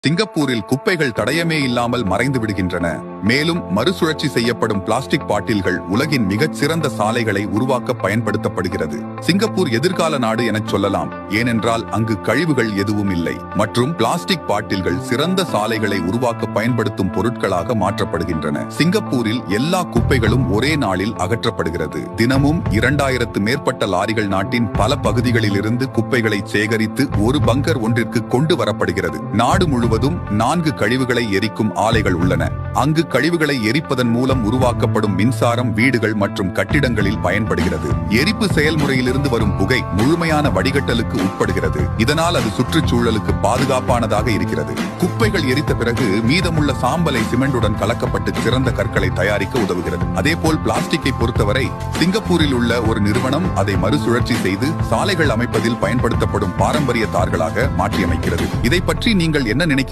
சிங்கப்பூரில் குப்பைகள் தடயமே இல்லாமல் மறைந்து விடுகின்றன. மேலும் மறுசுழற்சி செய்யப்படும் பிளாஸ்டிக் பாட்டில்கள் உலகின் மிகச் சிறந்த சாலைகளை உருவாக்க பயன்படுத்தப்படுகிறது. சிங்கப்பூர் எதிர்கால நாடு எனச் சொல்லலாம், ஏனென்றால் அங்கு கழிவுகள் எதுவும் இல்லை மற்றும் பிளாஸ்டிக் பாட்டில்கள் சிறந்த சாலைகளை உருவாக்க பயன்படுத்தும் பொருட்களாக மாற்றப்படுகின்றன. சிங்கப்பூரில் எல்லா குப்பைகளும் ஒரே நாளில் அகற்றப்படுகிறது. தினமும் 2000 மேற்பட்ட லாரிகள் நாட்டின் பல பகுதிகளிலிருந்து குப்பைகளை சேகரித்து ஒரு பங்கர் ஒன்றிற்கு கொண்டு வரப்படுகிறது. நாடு முழுவதும் 4 கழிவுகளை எரிக்கும் ஆலைகள் உள்ளன. அங்கு கழிவுகளை எரிப்பதன் மூலம் உருவாக்கப்படும் மின்சாரம் வீடுகள் மற்றும் கட்டிடங்களில் பயன்படுகிறது. எரிப்பு செயல்முறையிலிருந்து வரும் புகை முழுமையான வடிகட்டலுக்கு உட்படுகிறது. இதனால் அது சுற்றுச்சூழலுக்கு பாதுகாப்பானதாக இருக்கிறது. குப்பைகள் எரித்த பிறகு மீதமுள்ள சாம்பலை சிமெண்டுடன் கலக்கப்பட்டு சிறந்த கற்களை தயாரிக்க உதவுகிறது. அதேபோல் பிளாஸ்டிக்கை பொறுத்தவரை சிங்கப்பூரில் உள்ள ஒரு நிறுவனம் அதை மறுசுழற்சி செய்து சாலைகள் அமைப்பதில் பயன்படுத்தப்படும் பாரம்பரிய தார்களாக மாற்றியமைக்கிறது. இதை பற்றி நீங்கள் என்ன நினைக்கிறீர்கள்?